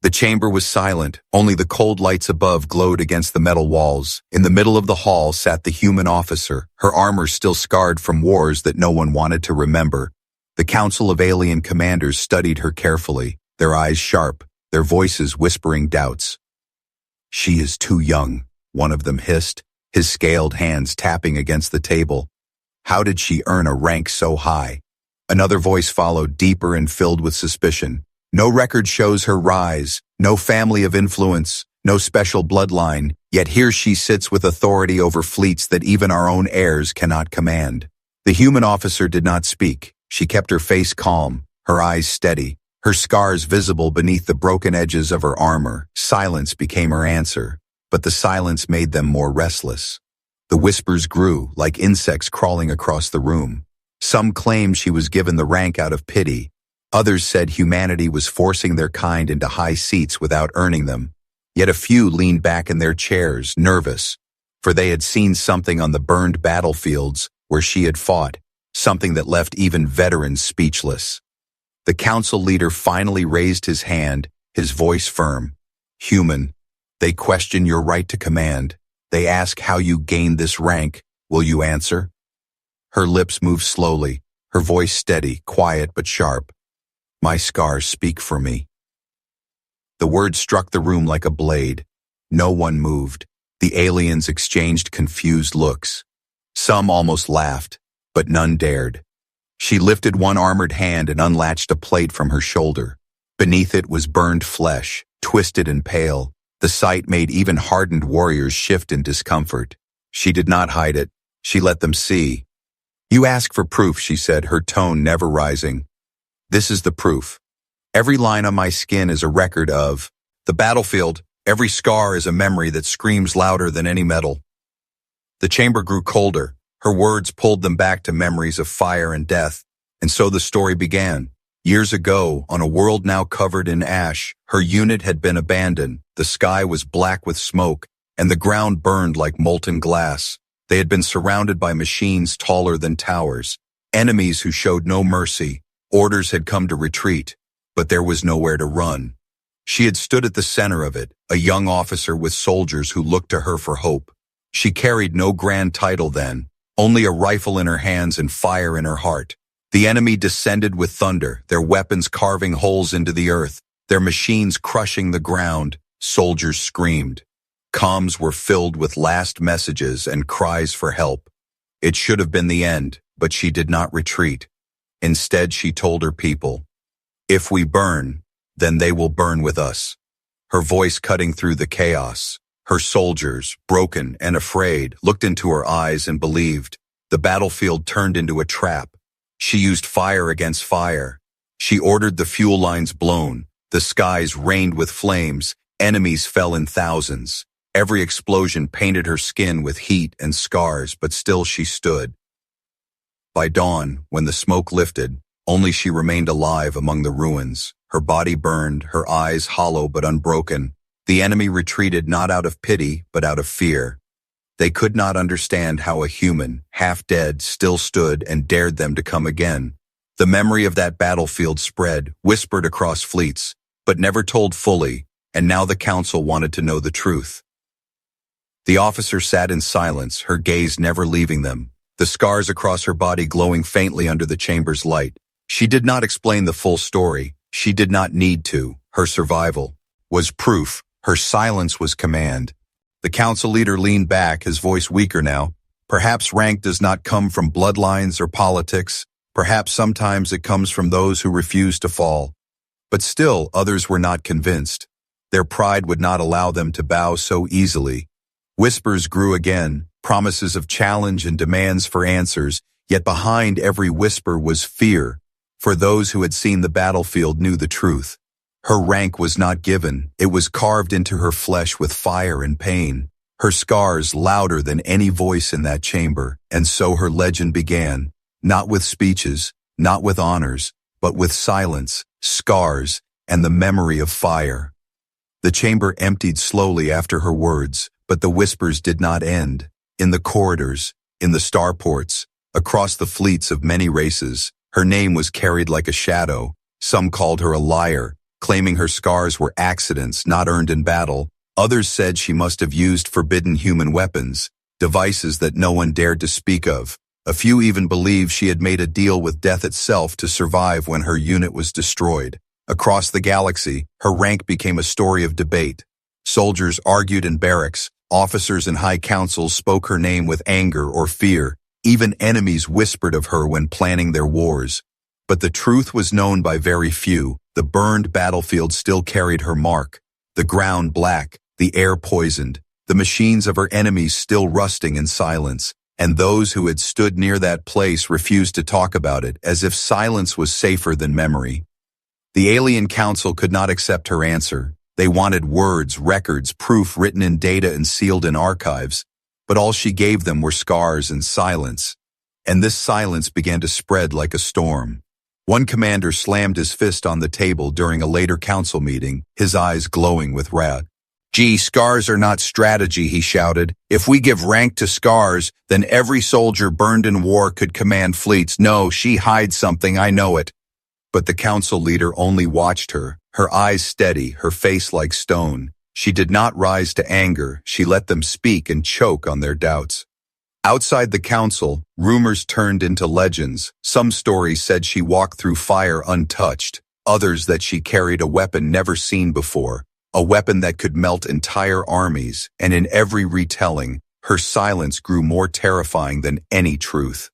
The chamber was silent, only the cold lights above glowed against the metal walls. In the middle of the hall sat the human officer, her armor still scarred from wars that no one wanted to remember. The council of alien commanders studied her carefully, their eyes sharp, their voices whispering doubts. "She is too young," one of them hissed, his scaled hands tapping against the table. "How did she earn a rank so high?" Another voice followed, deeper and filled with suspicion. "No record shows her rise, no family of influence, no special bloodline, yet here she sits with authority over fleets that even our own heirs cannot command." The human officer did not speak. She kept her face calm, her eyes steady, her scars visible beneath the broken edges of her armor. Silence became her answer, but the silence made them more restless. The whispers grew, like insects crawling across the room. Some claimed she was given the rank out of pity. Others said humanity was forcing their kind into high seats without earning them. Yet a few leaned back in their chairs, nervous, for they had seen something on the burned battlefields where she had fought, something that left even veterans speechless. The council leader finally raised his hand, his voice firm. "Human, they question your right to command. They ask how you gained this rank. Will you answer?" Her lips moved slowly, her voice steady, quiet but sharp. "My scars speak for me." The words struck the room like a blade. No one moved. The aliens exchanged confused looks. Some almost laughed, but none dared. She lifted one armored hand and unlatched a plate from her shoulder. Beneath it was burned flesh, twisted and pale. The sight made even hardened warriors shift in discomfort. She did not hide it. She let them see. "You ask for proof," she said, her tone never rising. "This is the proof. Every line on my skin is a record of the battlefield. Every scar is a memory that screams louder than any metal." The chamber grew colder. Her words pulled them back to memories of fire and death. And so the story began. Years ago, on a world now covered in ash, her unit had been abandoned. The sky was black with smoke, and the ground burned like molten glass. They had been surrounded by machines taller than towers, enemies who showed no mercy. Orders had come to retreat, but there was nowhere to run. She had stood at the center of it, a young officer with soldiers who looked to her for hope. She carried no grand title then, only a rifle in her hands and fire in her heart. The enemy descended with thunder, their weapons carving holes into the earth, their machines crushing the ground. Soldiers screamed. Comms were filled with last messages and cries for help. It should have been the end, but she did not retreat. Instead, she told her people, "If we burn, then they will burn with us." Her voice cutting through the chaos. Her soldiers, broken and afraid, looked into her eyes and believed. The battlefield turned into a trap. She used fire against fire. She ordered the fuel lines blown. The skies rained with flames. Enemies fell in thousands. Every explosion painted her skin with heat and scars, but still she stood. By dawn, when the smoke lifted, only she remained alive among the ruins. Her body burned, her eyes hollow but unbroken. The enemy retreated not out of pity, but out of fear. They could not understand how a human, half dead, still stood and dared them to come again. The memory of that battlefield spread, whispered across fleets, but never told fully, and now the council wanted to know the truth. The officer sat in silence, her gaze never leaving them, the scars across her body glowing faintly under the chamber's light. She did not explain the full story. She did not need to. Her survival was proof. Her silence was command. The council leader leaned back, his voice weaker now. Perhaps rank does not come from bloodlines or politics. Perhaps sometimes it comes from those who refuse to fall. But still, others were not convinced. Their pride would not allow them to bow so easily. Whispers grew again, promises of challenge and demands for answers, yet behind every whisper was fear, for those who had seen the battlefield knew the truth. Her rank was not given, it was carved into her flesh with fire and pain, her scars louder than any voice in that chamber, and so her legend began, not with speeches, not with honors, but with silence, scars, and the memory of fire. The chamber emptied slowly after her words, but the whispers did not end. In the corridors, in the starports, across the fleets of many races, her name was carried like a shadow. Some called her a liar, claiming her scars were accidents not earned in battle. Others said she must have used forbidden human weapons, devices that no one dared to speak of. A few even believed she had made a deal with death itself to survive when her unit was destroyed. Across the galaxy, her rank became a story of debate. Soldiers argued in barracks, officers and high councils spoke her name with anger or fear. Even enemies whispered of her when planning their wars. But the truth was known by very few. The burned battlefield still carried her mark. The ground black, the air poisoned, the machines of her enemies still rusting in silence. And those who had stood near that place refused to talk about it, as if silence was safer than memory. The Alien Council could not accept her answer. They wanted words, records, proof written in data and sealed in archives. But all she gave them were scars and silence. And this silence began to spread like a storm. One commander slammed his fist on the table during a later council meeting, his eyes glowing with wrath. "Gee, scars are not strategy," he shouted. "If we give rank to scars, then every soldier burned in war could command fleets. No, she hides something, I know it." But the council leader only watched her, her eyes steady, her face like stone. She did not rise to anger. She let them speak and choke on their doubts. Outside the council, rumors turned into legends. Some stories said she walked through fire untouched, others that she carried a weapon never seen before, a weapon that could melt entire armies, and in every retelling, her silence grew more terrifying than any truth.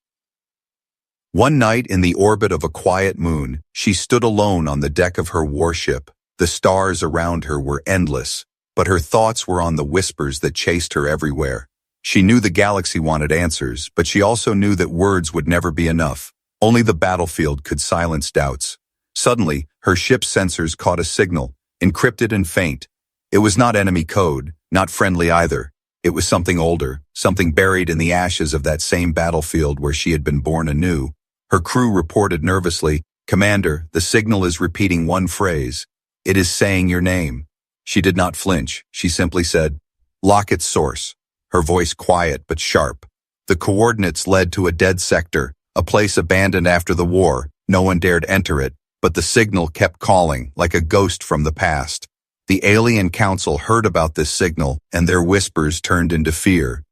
One night in the orbit of a quiet moon, she stood alone on the deck of her warship. The stars around her were endless, but her thoughts were on the whispers that chased her everywhere. She knew the galaxy wanted answers, but she also knew that words would never be enough. Only the battlefield could silence doubts. Suddenly, her ship's sensors caught a signal, encrypted and faint. It was not enemy code, not friendly either. It was something older, something buried in the ashes of that same battlefield where she had been born anew. Her crew reported nervously, "Commander, the signal is repeating one phrase. It is saying your name." She did not flinch. She simply said, "Lock its source." Her voice quiet but sharp. The coordinates led to a dead sector, a place abandoned after the war. No one dared enter it, but the signal kept calling, like a ghost from the past. The Alien Council heard about this signal, and their whispers turned into fear.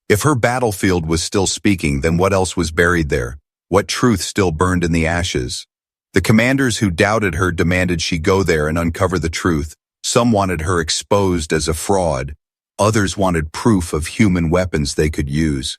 If her battlefield was still speaking, then what else was buried there? What truth still burned in the ashes? The commanders who doubted her demanded she go there and uncover the truth. Some wanted her exposed as a fraud. Others wanted proof of human weapons they could use.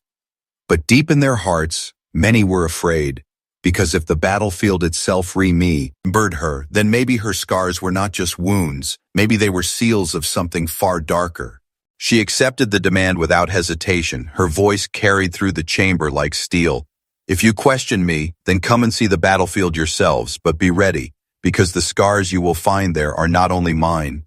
But deep in their hearts, many were afraid, because if the battlefield itself remembered her, then maybe her scars were not just wounds, maybe they were seals of something far darker. She accepted the demand without hesitation, her voice carried through the chamber like steel. "If you question me, then come and see the battlefield yourselves, but be ready, because the scars you will find there are not only mine."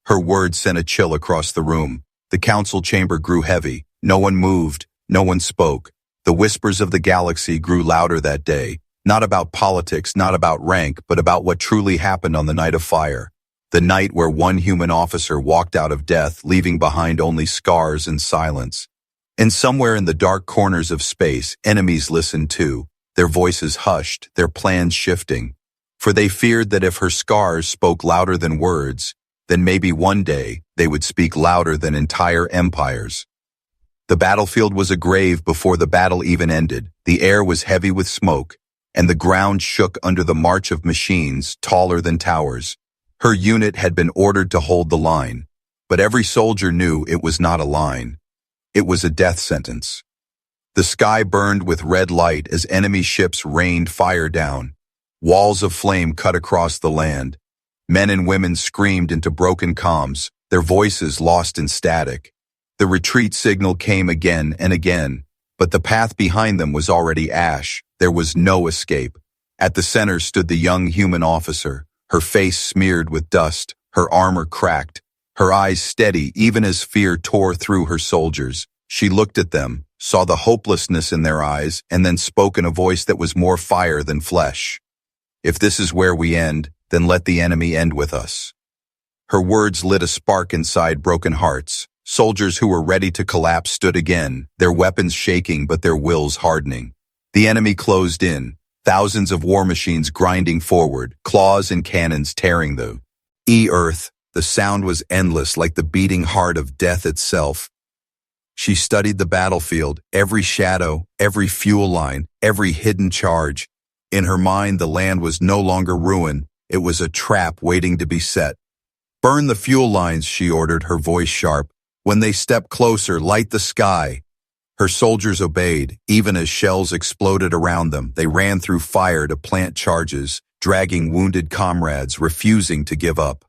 Her words sent a chill across the room. The council chamber grew heavy. No one moved. No one spoke. The whispers of the galaxy grew louder that day, not about politics, not about rank, but about what truly happened on the night of fire. The night where one human officer walked out of death, leaving behind only scars and silence. And somewhere in the dark corners of space, enemies listened too, their voices hushed, their plans shifting. For they feared that if her scars spoke louder than words, then maybe one day they would speak louder than entire empires. The battlefield was a grave before the battle even ended. The air was heavy with smoke, and the ground shook under the march of machines taller than towers. Her unit had been ordered to hold the line, but every soldier knew it was not a line. It was a death sentence. The sky burned with red light as enemy ships rained fire down. Walls of flame cut across the land. Men and women screamed into broken comms, their voices lost in static. The retreat signal came again and again, but the path behind them was already ash. There was no escape. At the center stood the young human officer, her face smeared with dust, her armor cracked, her eyes steady even as fear tore through her soldiers. She looked at them, saw the hopelessness in their eyes, and then spoke in a voice that was more fire than flesh. "If this is where we end, then let the enemy end with us." Her words lit a spark inside broken hearts. Soldiers who were ready to collapse stood again, their weapons shaking but their wills hardening. The enemy closed in. thousands of war machines grinding forward, claws and cannons tearing the earth. The sound was endless, like the beating heart of death itself. She studied the battlefield, every shadow, every fuel line, every hidden charge. In her mind, the land was no longer ruin. It was a trap waiting to be set. "Burn the fuel lines," she ordered, her voice sharp. "When they step closer, light the sky." Her soldiers obeyed, even as shells exploded around them. They ran through fire to plant charges, dragging wounded comrades, refusing to give up.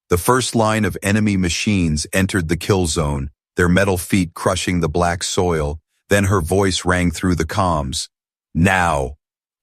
The first line of enemy machines entered the kill zone, their metal feet crushing the black soil. Then her voice rang through the comms. "Now!"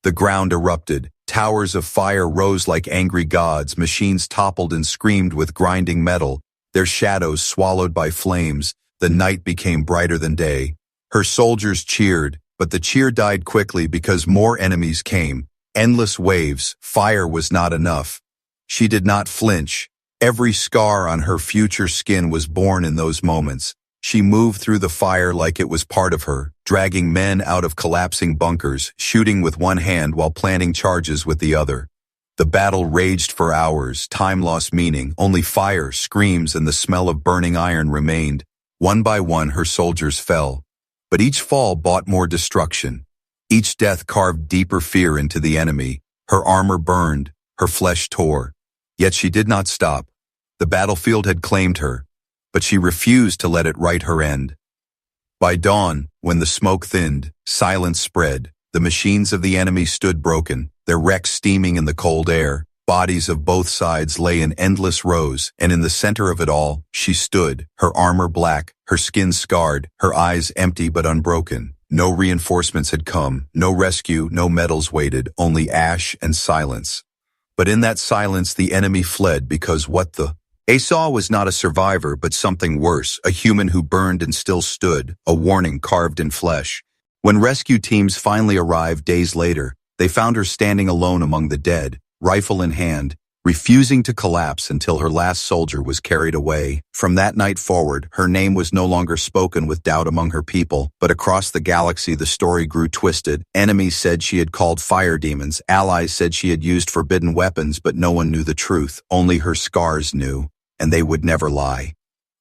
The ground erupted. Towers of fire rose like angry gods. Machines toppled and screamed with grinding metal, their shadows swallowed by flames. The night became brighter than day. Her soldiers cheered, but the cheer died quickly because more enemies came. Endless waves. Fire was not enough. She did not flinch. Every scar on her future skin was born in those moments. She moved through the fire like it was part of her, dragging men out of collapsing bunkers, shooting with one hand while planting charges with the other. The battle raged for hours. Time lost meaning. Only fire, screams, and the smell of burning iron remained. One by one, her soldiers fell. But each fall brought more destruction. Each death carved deeper fear into the enemy. Her armor burned, her flesh tore. Yet she did not stop. The battlefield had claimed her, but she refused to let it write her end. By dawn, when the smoke thinned, silence spread. The machines of the enemy stood broken, their wrecks steaming in the cold air. Bodies of both sides lay in endless rows, and in the center of it all, she stood, her armor black, her skin scarred, her eyes empty but unbroken. No reinforcements had come, no rescue, no medals waited, only ash and silence. But in that silence, the enemy fled because what they saw was not a survivor, but something worse, a human who burned and still stood, a warning carved in flesh. When rescue teams finally arrived days later, they found her standing alone among the dead, rifle in hand, refusing to collapse until her last soldier was carried away. From that night forward, her name was no longer spoken with doubt among her people, but across the galaxy the story grew twisted. Enemies said she had called fire demons, allies said she had used forbidden weapons, but no one knew the truth. Only her scars knew, and they would never lie.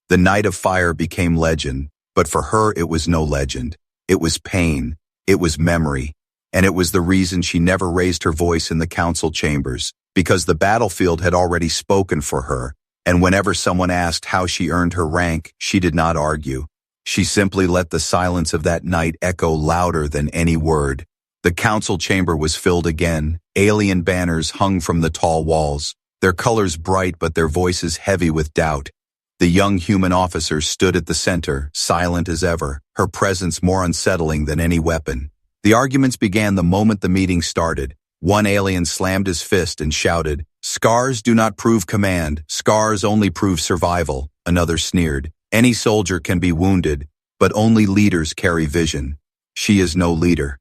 The night of fire became legend, but for her it was no legend. It was pain, it was memory, and it was the reason she never raised her voice in the council chambers, because the battlefield had already spoken for her, and whenever someone asked how she earned her rank, she did not argue. She simply let the silence of that night echo louder than any word. The council chamber was filled again. Alien banners hung from the tall walls, their colors bright but their voices heavy with doubt. The young human officer stood at the center, silent as ever, her presence more unsettling than any weapon. The arguments began the moment the meeting started. One alien slammed his fist and shouted, "Scars do not prove command, scars only prove survival." Another sneered, "Any soldier can be wounded, but only leaders carry vision. She is no leader."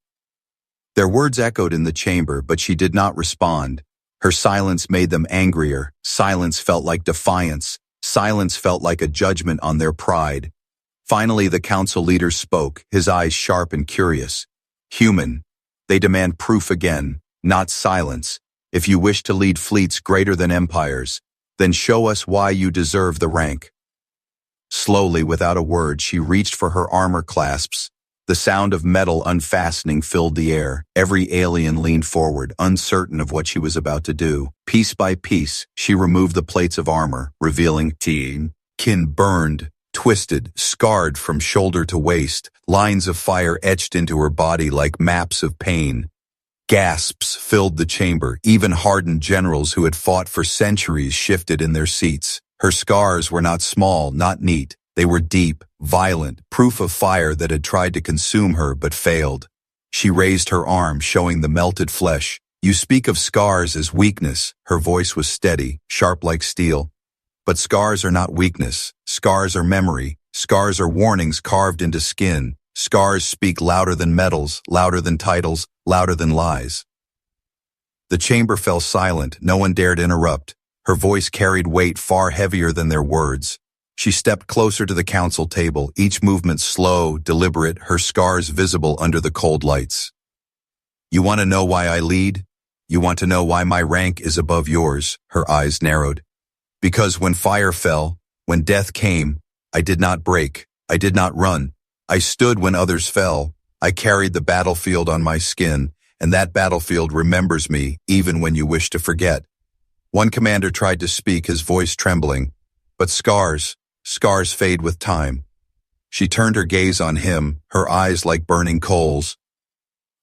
Their words echoed in the chamber, but she did not respond. Her silence made them angrier. Silence felt like defiance. Silence felt like a judgment on their pride. Finally, the council leader spoke, his eyes sharp and curious. "Human, they demand proof again, not silence. If you wish to lead fleets greater than empires, then show us why you deserve the rank." Slowly, without a word, she reached for her armor clasps. The sound of metal unfastening filled the air. Every alien leaned forward, uncertain of what she was about to do. Piece by piece, she removed the plates of armor, revealing skin burned, twisted, scarred from shoulder to waist, lines of fire etched into her body like maps of pain. Gasps filled the chamber. Even hardened generals who had fought for centuries shifted in their seats. Her scars were not small, not neat. They were deep, violent, proof of fire that had tried to consume her but failed. She raised her arm, showing the melted flesh. "You speak of scars as weakness." Her voice was steady, sharp like steel. "But scars are not weakness. Scars are memory. Scars are warnings carved into skin. Scars speak louder than medals, louder than titles, louder than lies." The chamber fell silent. No one dared interrupt. Her voice carried weight far heavier than their words. She stepped closer to the council table, each movement slow, deliberate, her scars visible under the cold lights. You want to know why I lead? You want to know why my rank is above yours? Her eyes narrowed. Because when fire fell, when death came, I did not break. I did not run. I stood when others fell. I carried the battlefield on my skin, and that battlefield remembers me even when you wish to forget. One commander tried to speak, his voice trembling. But scars fade with time. She turned her gaze on him, her eyes like burning coals.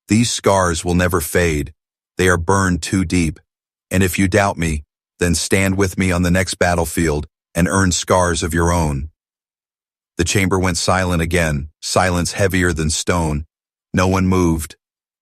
These scars will never fade. They are burned too deep. And if you doubt me, then stand with me on the next battlefield and earn scars of your own. The chamber went silent again, silence heavier than stone. No one moved.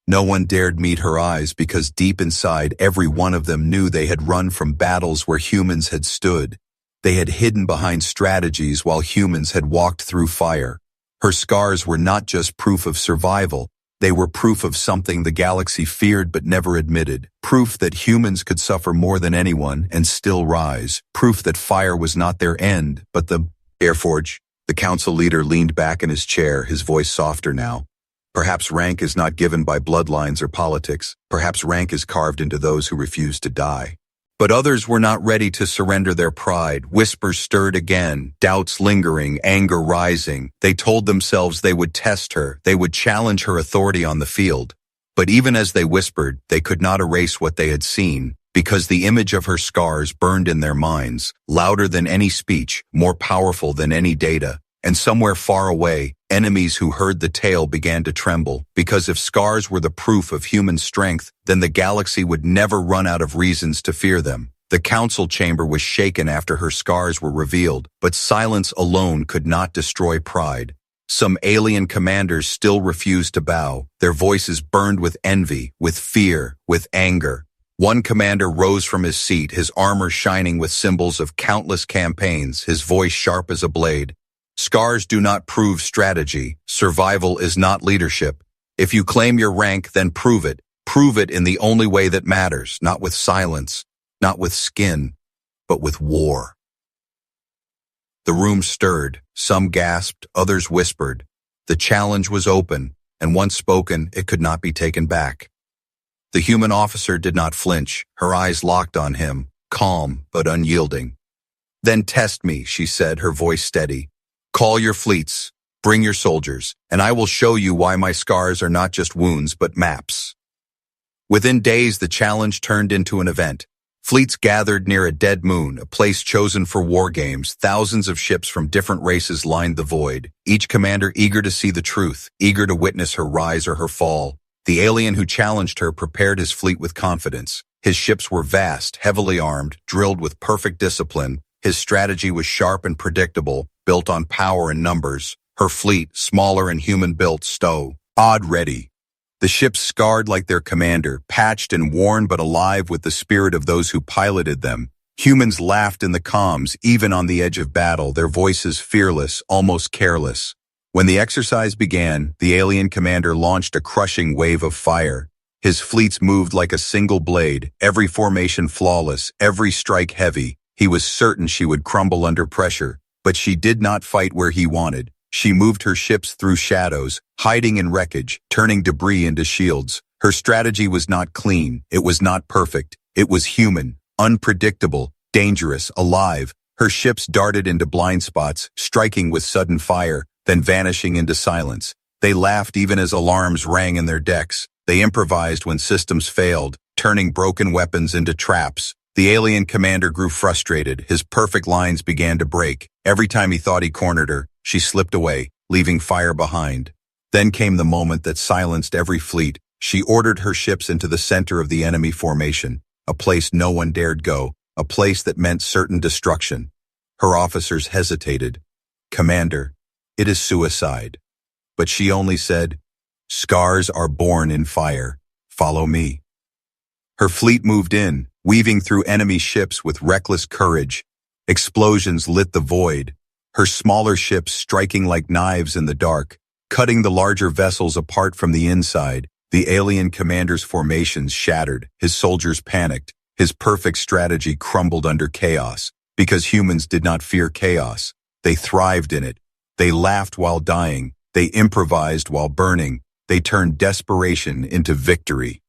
No one dared meet her eyes because deep inside every one of them knew they had run from battles where humans had stood. They had hidden behind strategies while humans had walked through fire. Her scars were not just proof of survival. They were proof of something the galaxy feared but never admitted. Proof that humans could suffer more than anyone and still rise. Proof that fire was not their end, but the Airforge. The council leader leaned back in his chair, his voice softer now. Perhaps rank is not given by bloodlines or politics. Perhaps rank is carved into those who refuse to die. But others were not ready to surrender their pride. Whispers stirred again, doubts lingering, anger rising. They told themselves they would test her, they would challenge her authority on the field. But even as they whispered, they could not erase what they had seen, because the image of her scars burned in their minds, louder than any speech, more powerful than any data. And somewhere far away, enemies who heard the tale began to tremble, because if scars were the proof of human strength, then the galaxy would never run out of reasons to fear them. The council chamber was shaken after her scars were revealed, but silence alone could not destroy pride. Some alien commanders still refused to bow. Their voices burned with envy, with fear, with anger. One commander rose from his seat, his armor shining with symbols of countless campaigns, his voice sharp as a blade. Scars do not prove strategy. Survival is not leadership. If you claim your rank, then prove it. Prove it in the only way that matters, not with silence, not with skin, but with war. The room stirred. Some gasped, others whispered. The challenge was open, and once spoken, it could not be taken back. The human officer did not flinch, her eyes locked on him, calm but unyielding. Then test me, she said, her voice steady. Call your fleets, bring your soldiers, and I will show you why my scars are not just wounds but maps. Within days, the challenge turned into an event. Fleets gathered near a dead moon, a place chosen for war games. Thousands of ships from different races lined the void, each commander eager to see the truth, eager to witness her rise or her fall. The alien who challenged her prepared his fleet with confidence. His ships were vast, heavily armed, drilled with perfect discipline. His strategy was sharp and predictable, built on power and numbers. Her fleet, smaller and human-built, odd ready. The ships scarred like their commander, patched and worn but alive with the spirit of those who piloted them. Humans laughed in the comms, even on the edge of battle, their voices fearless, almost careless. When the exercise began, the alien commander launched a crushing wave of fire. His fleets moved like a single blade, every formation flawless, every strike heavy. He was certain she would crumble under pressure, but she did not fight where he wanted. She moved her ships through shadows, hiding in wreckage, turning debris into shields. Her strategy was not clean, it was not perfect. It was human, unpredictable, dangerous, alive. Her ships darted into blind spots, striking with sudden fire, then vanishing into silence. They laughed even as alarms rang in their decks. They improvised when systems failed, turning broken weapons into traps. The alien commander grew frustrated. His perfect lines began to break. Every time he thought he cornered her, she slipped away, leaving fire behind. Then came the moment that silenced every fleet. She ordered her ships into the center of the enemy formation, a place no one dared go, a place that meant certain destruction. Her officers hesitated. "Commander, it is suicide." But she only said, "Scars are born in fire. Follow me." Her fleet moved in, weaving through enemy ships with reckless courage. Explosions lit the void, her smaller ships striking like knives in the dark, cutting the larger vessels apart from the inside. The alien commander's formations shattered, his soldiers panicked, his perfect strategy crumbled under chaos. Because humans did not fear chaos, they thrived in it. They laughed while dying, they improvised while burning. They turned desperation into victory.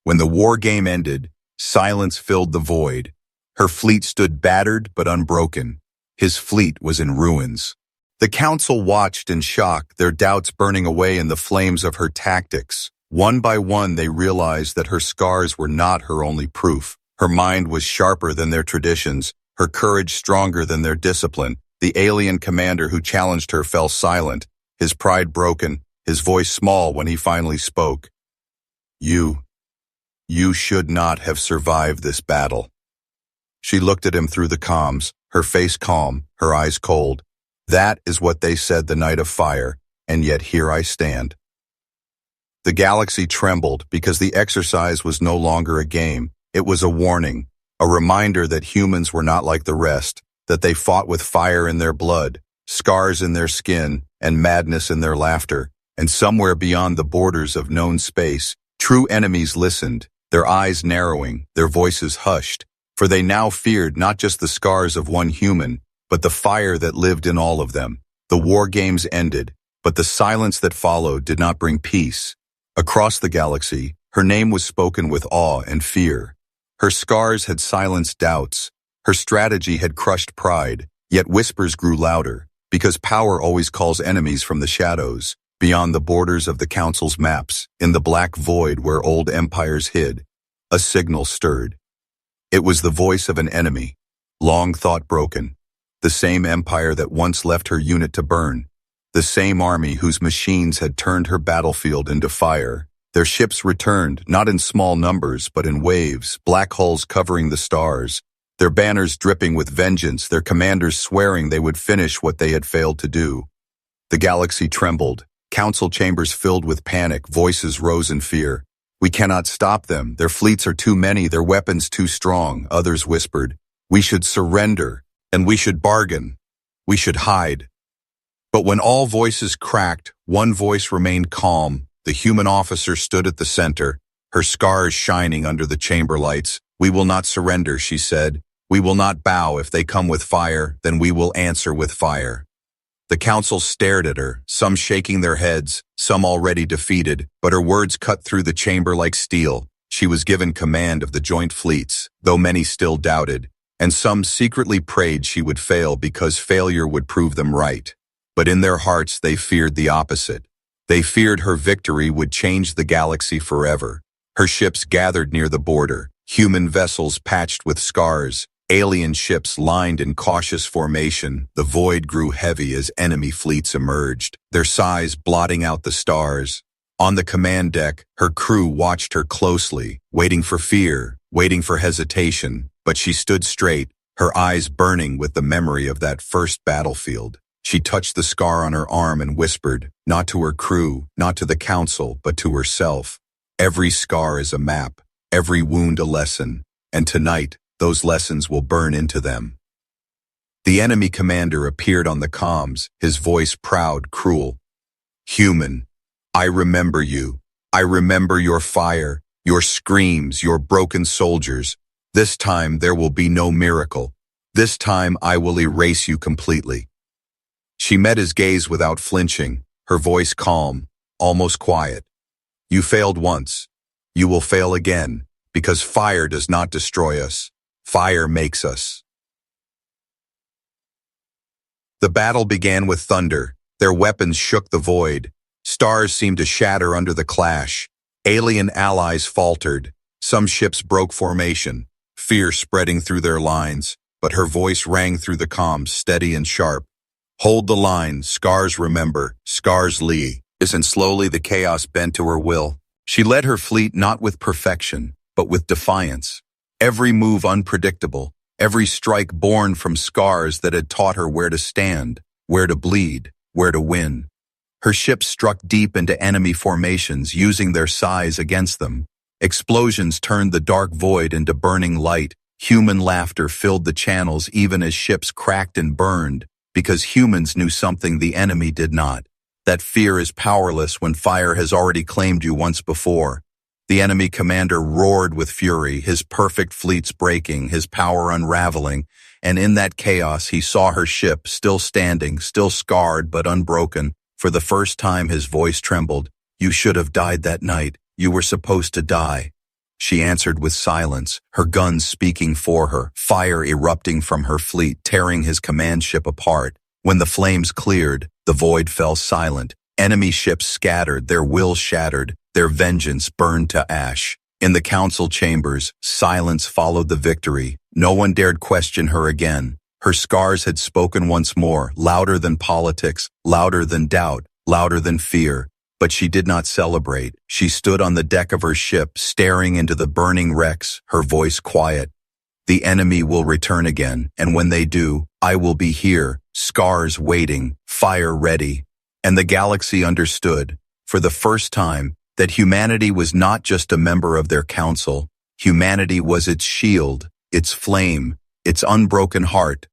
When the war game ended, silence filled the void. Her fleet stood battered but unbroken. His fleet was in ruins. The council watched in shock, their doubts burning away in the flames of her tactics. One by one, they realized that her scars were not her only proof. Her mind was sharper than their traditions, her courage stronger than their discipline. The alien commander who challenged her fell silent, his pride broken, his voice small when he finally spoke. You should not have survived this battle. She looked at him through the comms, her face calm, her eyes cold. That is what they said the night of fire, and yet here I stand. The galaxy trembled because the exercise was no longer a game. It was a warning, a reminder that humans were not like the rest, that they fought with fire in their blood, scars in their skin, and madness in their laughter. And somewhere beyond the borders of known space, true enemies listened, their eyes narrowing, their voices hushed, for they now feared not just the scars of one human, but the fire that lived in all of them. The war games ended, but the silence that followed did not bring peace. Across the galaxy, her name was spoken with awe and fear. Her scars had silenced doubts. Her strategy had crushed pride, yet whispers grew louder, because power always calls enemies from the shadows, beyond the borders of the council's maps, in the black void where old empires hid. A signal stirred. It was the voice of an enemy, long thought broken, the same empire that once left her unit to burn, the same army whose machines had turned her battlefield into fire. Their ships returned, not in small numbers, but in waves, black hulls covering the stars, their banners dripping with vengeance, their commanders swearing they would finish what they had failed to do. The galaxy trembled, council chambers filled with panic, voices rose in fear. We cannot stop them, their fleets are too many, their weapons too strong, others whispered. We should surrender, and we should bargain. We should hide. But when all voices cracked, one voice remained calm. The human officer stood at the center, her scars shining under the chamber lights. We will not surrender, she said. We will not bow. If they come with fire, then we will answer with fire. The council stared at her, some shaking their heads, some already defeated, but her words cut through the chamber like steel. She was given command of the joint fleets, though many still doubted, and some secretly prayed she would fail because failure would prove them right. But in their hearts they feared the opposite. They feared her victory would change the galaxy forever. Her ships gathered near the border, human vessels patched with scars, alien ships lined in cautious formation. The void grew heavy as enemy fleets emerged, their size blotting out the stars. On the command deck, her crew watched her closely, waiting for fear, waiting for hesitation, but she stood straight, her eyes burning with the memory of that first battlefield. She touched the scar on her arm and whispered, not to her crew, not to the council, but to herself. Every scar is a map, every wound a lesson, and tonight, those lessons will burn into them. The enemy commander appeared on the comms, his voice proud, cruel. Human, I remember you. I remember your fire, your screams, your broken soldiers. This time there will be no miracle. This time I will erase you completely. She met his gaze without flinching, her voice calm, almost quiet. You failed once. You will fail again, because fire does not destroy us. Fire makes us. The battle began with thunder. Their weapons shook the void. Stars seemed to shatter under the clash. Alien allies faltered. Some ships broke formation, fear spreading through their lines, but her voice rang through the comms, steady and sharp. Hold the line, scars remember, scars Lee. And slowly the chaos bent to her will. She led her fleet not with perfection, but with defiance. Every move unpredictable, every strike born from scars that had taught her where to stand, where to bleed, where to win. Her ships struck deep into enemy formations, using their size against them. Explosions turned the dark void into burning light. Human laughter filled the channels even as ships cracked and burned, because humans knew something the enemy did not. That fear is powerless when fire has already claimed you once before. The enemy commander roared with fury, his perfect fleets breaking, his power unraveling, and in that chaos he saw her ship, still standing, still scarred but unbroken. For the first time his voice trembled. "You should have died that night. You were supposed to die." She answered with silence, her guns speaking for her, fire erupting from her fleet, tearing his command ship apart. When the flames cleared, the void fell silent. Enemy ships scattered, their will shattered, their vengeance burned to ash. In the council chambers, silence followed the victory. No one dared question her again. Her scars had spoken once more, louder than politics, louder than doubt, louder than fear. But she did not celebrate. She stood on the deck of her ship, staring into the burning wrecks, her voice quiet. "The enemy will return again, and when they do, I will be here, scars waiting, fire ready." And the galaxy understood, for the first time, that humanity was not just a member of their council. Humanity was its shield, its flame, its unbroken heart.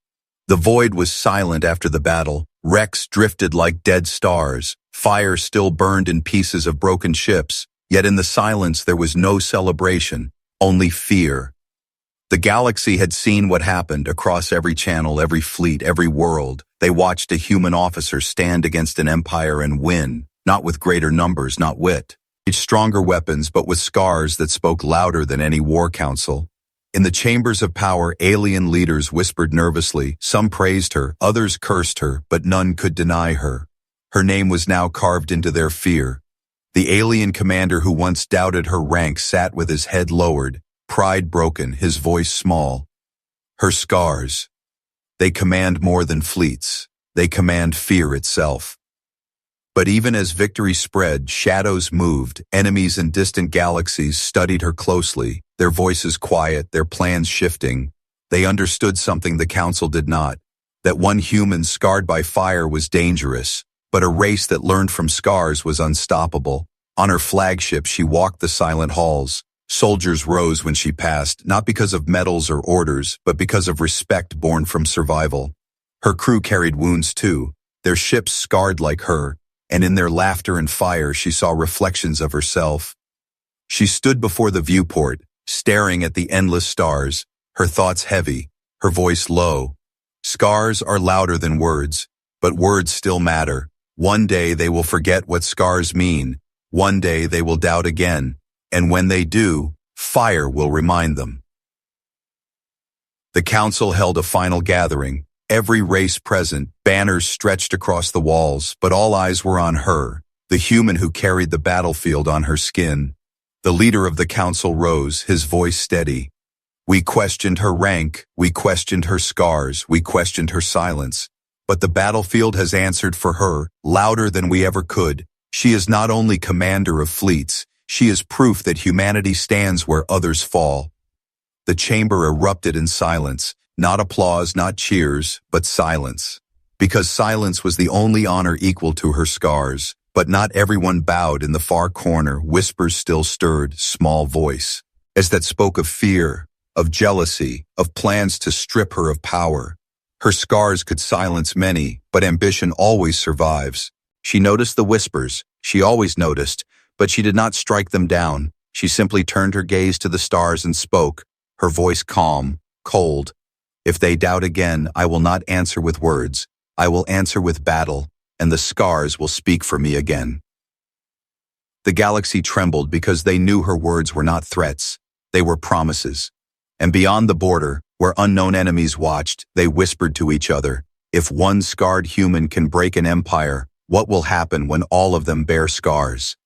The void was silent after the battle. Wrecks drifted like dead stars. Fire still burned in pieces of broken ships. Yet in the silence there was no celebration, only fear. The galaxy had seen what happened across every channel, every fleet, every world. They watched a human officer stand against an empire and win, not with greater numbers, not wit, stronger weapons, but with scars that spoke louder than any war council. In the chambers of power, alien leaders whispered nervously. Some praised her, others cursed her, but none could deny her. Her name was now carved into their fear. The alien commander who once doubted her rank sat with his head lowered, pride broken, his voice small. Her scars. They command more than fleets. They command fear itself. But even as victory spread, shadows moved. Enemies in distant galaxies studied her closely, their voices quiet, their plans shifting. They understood something the council did not, that one human scarred by fire was dangerous, but a race that learned from scars was unstoppable. On her flagship, she walked the silent halls. Soldiers rose when she passed, not because of medals or orders, but because of respect born from survival. Her crew carried wounds too, their ships scarred like her, and in their laughter and fire she saw reflections of herself. She stood before the viewport, staring at the endless stars, her thoughts heavy, her voice low. Scars are louder than words, but words still matter. One day they will forget what scars mean. One day they will doubt again, and when they do, fire will remind them. The council held a final gathering. Every race present, banners stretched across the walls, but all eyes were on her, the human who carried the battlefield on her skin. The leader of the council rose, his voice steady. "We questioned her rank, we questioned her scars, we questioned her silence. But the battlefield has answered for her, louder than we ever could. She is not only commander of fleets, she is proof that humanity stands where others fall." The chamber erupted in silence. Not applause, not cheers, but silence. Because silence was the only honor equal to her scars. But not everyone bowed. In the far corner, whispers still stirred, small voice, as that spoke of fear, of jealousy, of plans to strip her of power. Her scars could silence many, but ambition always survives. She noticed the whispers, she always noticed, but she did not strike them down. She simply turned her gaze to the stars and spoke, her voice calm, cold. "If they doubt again, I will not answer with words. I will answer with battle, and the scars will speak for me again." The galaxy trembled because they knew her words were not threats. They were promises. And beyond the border, where unknown enemies watched, they whispered to each other, "If one scarred human can break an empire, what will happen when all of them bear scars?"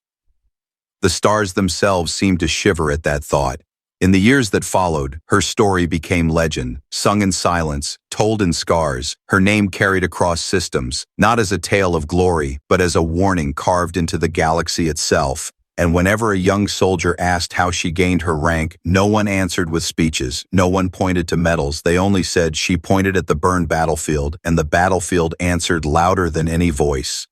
The stars themselves seemed to shiver at that thought. In the years that followed, her story became legend, sung in silence, told in scars, her name carried across systems, not as a tale of glory, but as a warning carved into the galaxy itself. And whenever a young soldier asked how she gained her rank, no one answered with speeches, no one pointed to medals, they only said she pointed at the burned battlefield, and the battlefield answered louder than any voice.